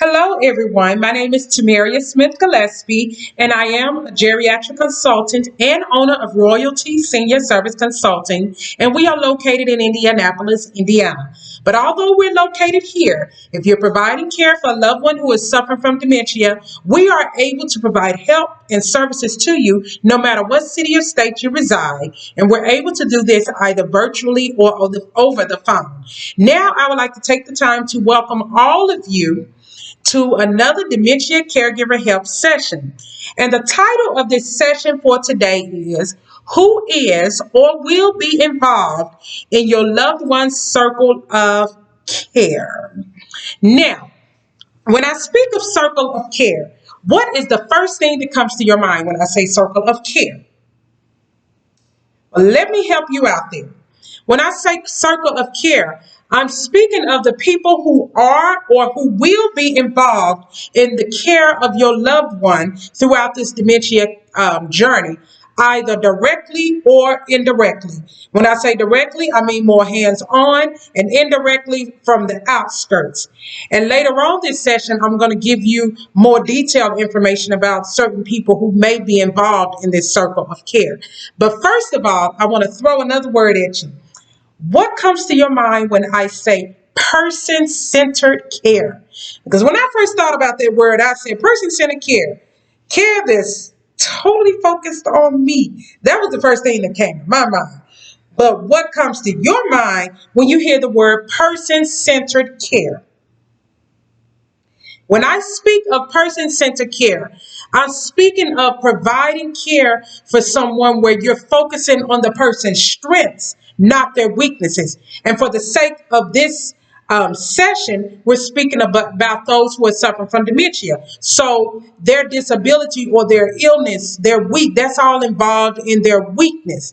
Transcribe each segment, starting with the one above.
Hello, everyone. My name is Tamaria Smith Gillespie, and I am a geriatric consultant and owner of Royalty Senior Service Consulting, and we are located in Indianapolis, Indiana. But although we're located here, if you're providing care for a loved one who is suffering from dementia, we are able to provide help and services to you no matter what city or state you reside, and we're able to do this either virtually or over the phone. Now, I would like to take the time to welcome all of you to another Dementia Caregiver Help session. And the title of this session for today is Who is or will be involved in your loved one's circle of care? Now, when I speak of circle of care, what is the first thing that comes to your mind when I say circle of care? Well, let me help you out there. When I say circle of care, I'm speaking of the people who are or who will be involved in the care of your loved one throughout this dementia journey, either directly or indirectly. When I say directly, I mean more hands-on, and indirectly from the outskirts. And later on this session, I'm going to give you more detailed information about certain people who may be involved in this circle of care. But first of all, I want to throw another word at you. What comes to your mind when I say person-centered care? Because when I first thought about that word, I said person-centered care. Care that's totally focused on me. That was the first thing that came to my mind. But what comes to your mind when you hear the word person-centered care? When I speak of person-centered care, I'm speaking of providing care for someone where you're focusing on the person's strengths, not their weaknesses. And for the sake of this session, we're speaking about those who are suffering from dementia. So their disability or their illness, their weak, that's all involved in their weakness.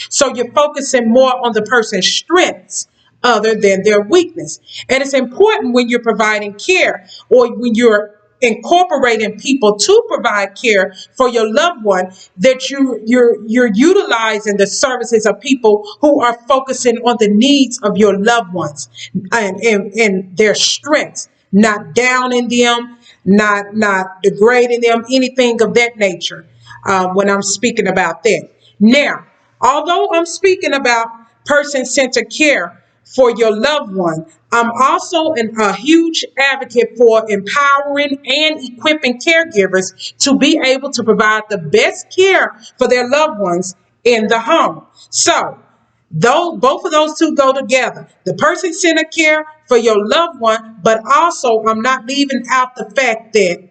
So you're focusing more on the person's strengths other than their weakness. And it's important when you're providing care or when you're incorporating people to provide care for your loved one that you're utilizing the services of people who are focusing on the needs of your loved ones and their strengths, not downing them, not degrading them, anything of that nature when I'm speaking about that. Now, although I'm speaking about person-centered care for your loved one, I'm also a huge advocate for empowering and equipping caregivers to be able to provide the best care for their loved ones in the home. So, both of those two go together. The person-centered care for your loved one, but also I'm not leaving out the fact that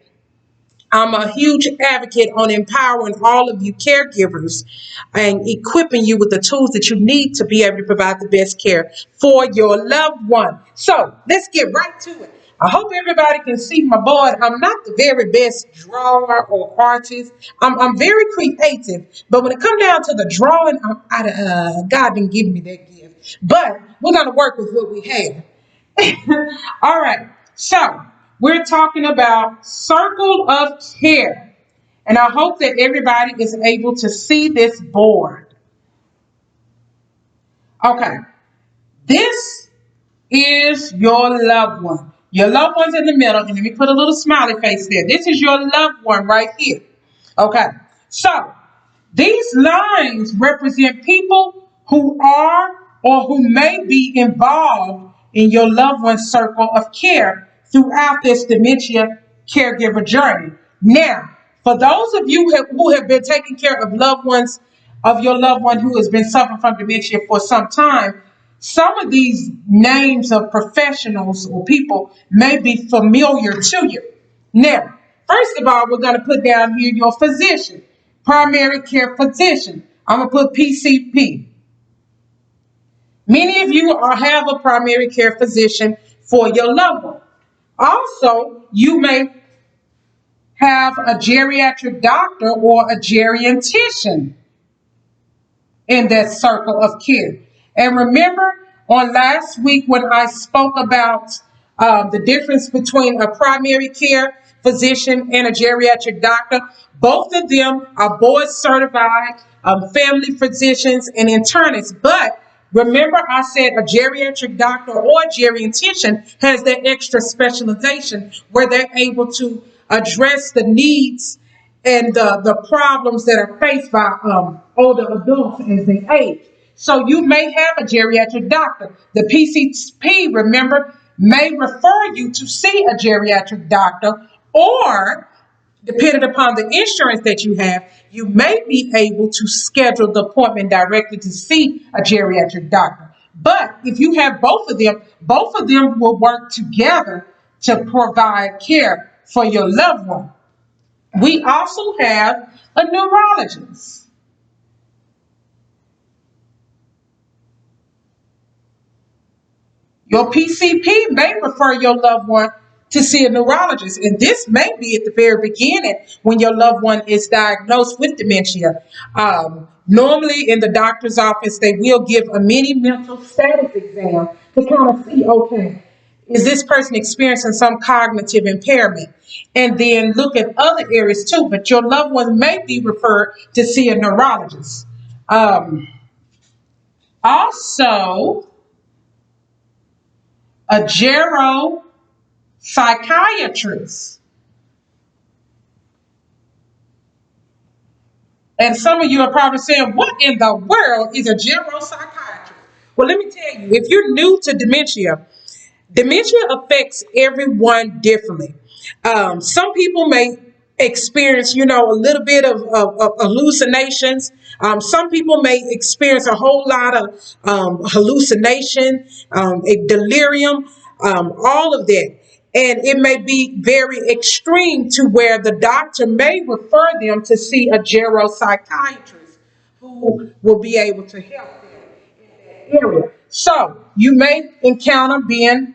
I'm a huge advocate on empowering all of you caregivers and equipping you with the tools that you need to be able to provide the best care for your loved one. So let's get right to it. I hope everybody can see my board. I'm not the very best drawer or artist. I'm very creative, but when it comes down to the drawing, God didn't give me that gift. But we're going to work with what we have. All right. So we're talking about circle of care. And I hope that everybody is able to see this board. Okay. This is your loved one. Your loved one's in the middle. And let me put a little smiley face there. This is your loved one right here. Okay. So these lines represent people who are or who may be involved in your loved one's circle of care throughout this dementia caregiver journey. Now, for those of you who have been taking care of loved ones, of your loved one who has been suffering from dementia for some time, some of these names of professionals or people may be familiar to you. Now, first of all, we're going to put down here your physician, primary care physician. I'm going to put PCP. Many of you have a primary care physician for your loved one. Also, you may have a geriatric doctor or a geriatrician in that circle of care. And remember on last week when I spoke about the difference between a primary care physician and a geriatric doctor, both of them are board certified family physicians and internists, but Remember, I said a geriatric doctor or a geriatrician has that extra specialization where they're able to address the needs and the problems that are faced by older adults as they age. So you may have a geriatric doctor. The PCP, remember, may refer you to see a geriatric doctor, or depending upon the insurance that you have, you may be able to schedule the appointment directly to see a geriatric doctor. But if you have both of them will work together to provide care for your loved one. We also have a neurologist. Your PCP may refer your loved one to see a neurologist, and this may be at the very beginning when your loved one is diagnosed with dementia. Normally, in the doctor's office, they will give a mini mental status exam to kind of see, okay, is this person experiencing some cognitive impairment? And then look at other areas too, but your loved one may be referred to see a neurologist. Also, a psychiatrist. And some of you are probably saying, what in the world is a psychiatrist? Well, let me tell you, if you're new to dementia, dementia affects everyone differently. Some people may experience, a little bit of hallucinations. Some people may experience a whole lot of hallucination, a delirium, all of that. And it may be very extreme to where the doctor may refer them to see a geropsychiatrist who will be able to help them in that area. So you may encounter being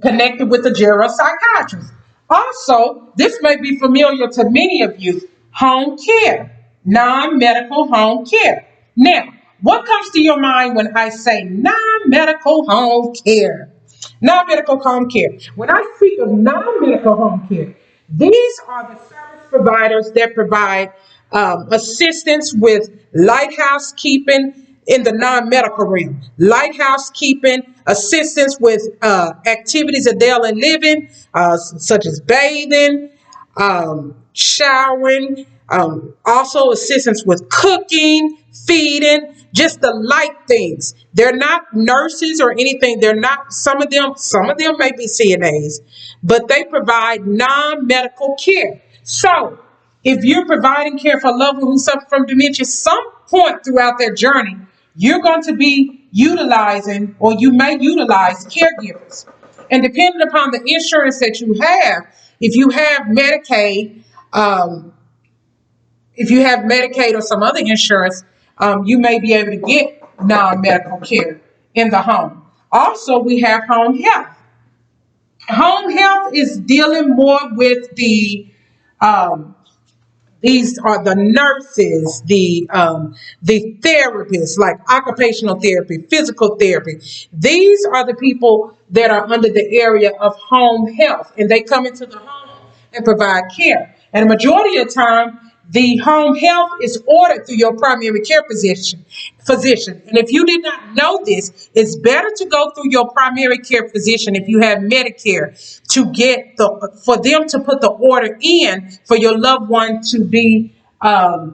connected with a geropsychiatrist. Also, this may be familiar to many of you, home care, non-medical home care. Now, what comes to your mind when I say non-medical home care? Non-medical home care. When I speak of non-medical home care, these are the service providers that provide assistance with lighthouse keeping in the non-medical realm. Lighthouse keeping, assistance with activities of daily living, such as bathing, showering, also assistance with cooking, feeding, just the light things. They're not nurses or anything. They're not, some of them may be CNAs, but they provide non-medical care. So if you're providing care for a loved one who suffers from dementia, some point throughout their journey, you're going to be utilizing, or you may utilize, caregivers. And depending upon the insurance that you have, if you have Medicaid, or some other insurance, you may be able to get non-medical care in the home. Also, we have home health. Home health is dealing more with these are the nurses, the therapists, like occupational therapy, physical therapy. These are the people that are under the area of home health, and they come into the home and provide care. And the majority of the time, the home health is ordered through your primary care physician. And if you did not know this, it's better to go through your primary care physician if you have Medicare to get for them to put the order in for your loved one to be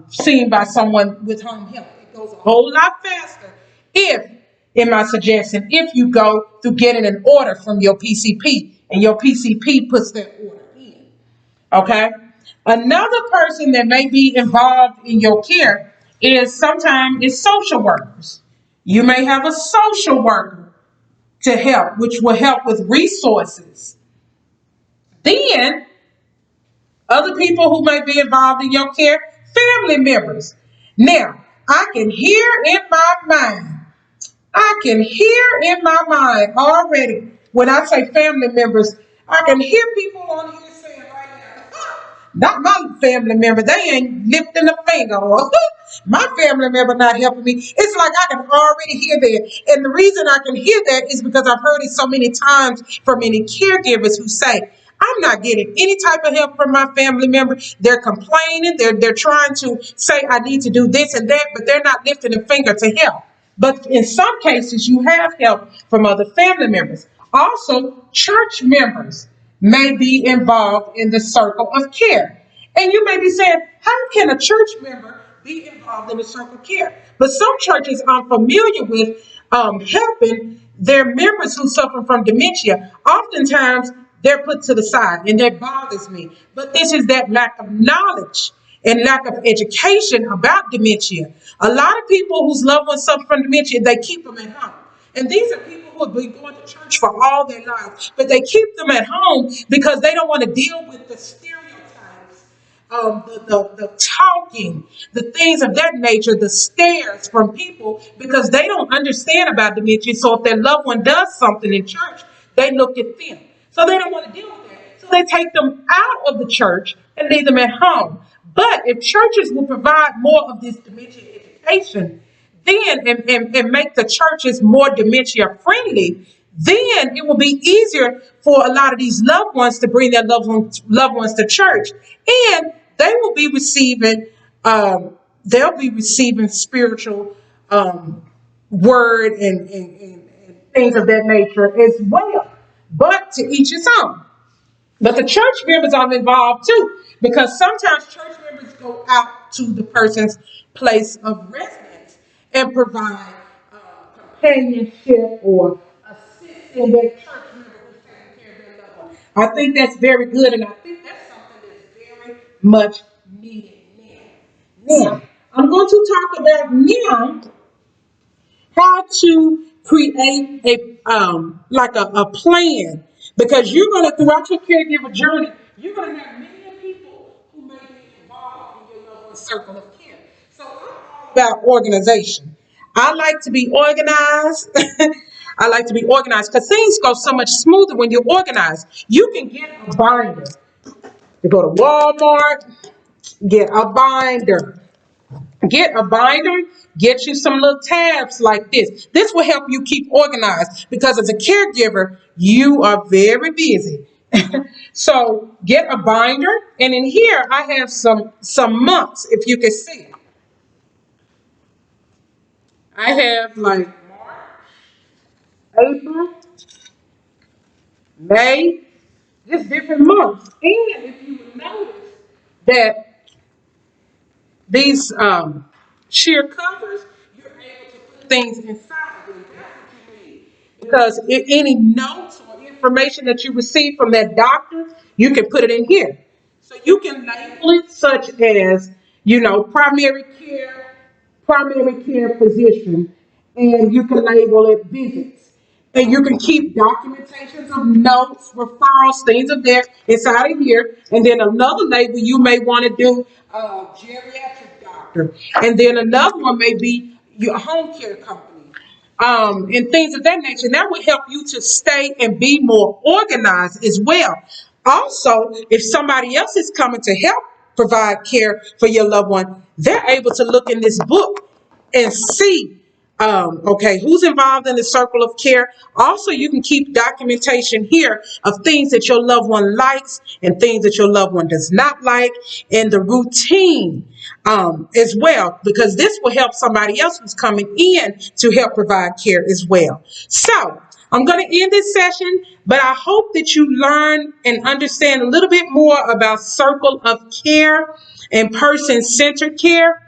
seen by someone with home health. It goes a whole lot faster in my suggestion, if you go through getting an order from your PCP and your PCP puts that order in. Okay? Another person that may be involved in your care is sometimes social workers. You may have a social worker to help, which will help with resources. Then, other people who may be involved in your care, family members. Now, I can hear in my mind already, when I say family members, I can hear people on here saying right now, not my family member, they ain't lifting a finger, or my family member not helping me. It's like I can already hear that. And the reason I can hear that is because I've heard it so many times from many caregivers who say, I'm not getting any type of help from my family member. They're complaining. They're trying to say I need to do this and that, but they're not lifting a finger to help. But in some cases, you have help from other family members. Also, church members may be involved in the circle of care. And you may be saying, how can a church member be involved in the circle of care? But some churches are familiar with helping their members who suffer from dementia. Oftentimes, they're put to the side, and that bothers me. But this is that lack of knowledge and lack of education about dementia. A lot of people whose loved ones suffer from dementia, they keep them at home. And these are people who have been going to church for all their lives, but they keep them at home because they don't want to deal with the stereotypes, the talking, the things of that nature, the stares from people because they don't understand about dementia. So if their loved one does something in church, they look at them. So they don't want to deal with that. So they take them out of the church and leave them at home. But if churches will provide more of this dementia education, then and make the churches more dementia friendly, then it will be easier for a lot of these loved ones to bring their loved ones to church, and they will be receiving they'll be receiving spiritual word and things of that nature as well. But to each his own. But the church members are involved too, because sometimes church members go out to the person's place of residence and provide companionship or assisting their church member who's taking care of their loved one. I think that's very good, and I think that's something that's very much needed now. Now, I'm going to talk about now how to create a plan, because you're going to, throughout your caregiver journey, you're going to have many people who may be involved in your loved one's circle of care. So I'm all about organization. I like to be organized. I like to be organized because things go so much smoother when you're organized. You can get a binder. You go to Walmart, get a binder. Get a binder, get you some little tabs like this. This will help you keep organized because as a caregiver, you are very busy. So get a binder, and in here I have some months, if you can see. I have like March, April, May, just different months. And if you would notice that these sheer covers, you're able to put things inside of them. That's what you need. Because if any notes or information that you receive from that doctor, you can put it in here. So you can label it such as, primary care physician, and you can label it visits. And you can keep documentations of notes, referrals, things of that inside of here. And then another label you may want to do geriatric doctor. And then another one may be your home care company. And things of that nature. That will help you to stay and be more organized as well. Also, if somebody else is coming to help provide care for your loved one, they're able to look in this book and see okay, who's involved in the circle of care. Also, you can keep documentation here of things that your loved one likes and things that your loved one does not like, and the routine as well, because this will help somebody else who's coming in to help provide care as well. So I'm going to end this session, but I hope that you learn and understand a little bit more about circle of care and person-centered care,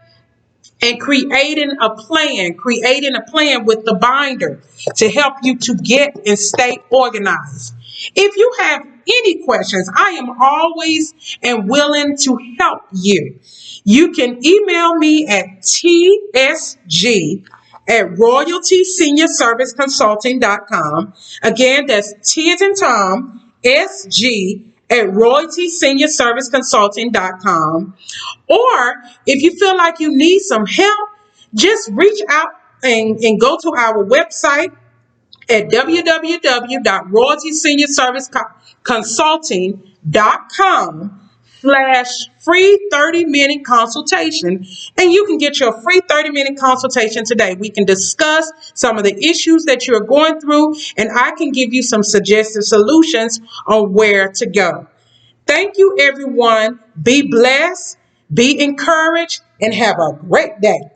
and creating a plan with the binder to help you to get and stay organized. If you have any questions, I am always and willing to help you. You can email me at tsg@royaltyseniorserviceconsulting.com. Again, that's T as in Tom, SG@royaltyseniorserviceconsulting.com. Or if you feel like you need some help, just reach out and go to our website at www.royaltyseniorserviceconsulting.com/free 30-minute consultation, and you can get your free 30-minute consultation today. We can discuss some of the issues that you're going through, and I can give you some suggested solutions on where to go. Thank you, everyone. Be blessed, be encouraged, and have a great day.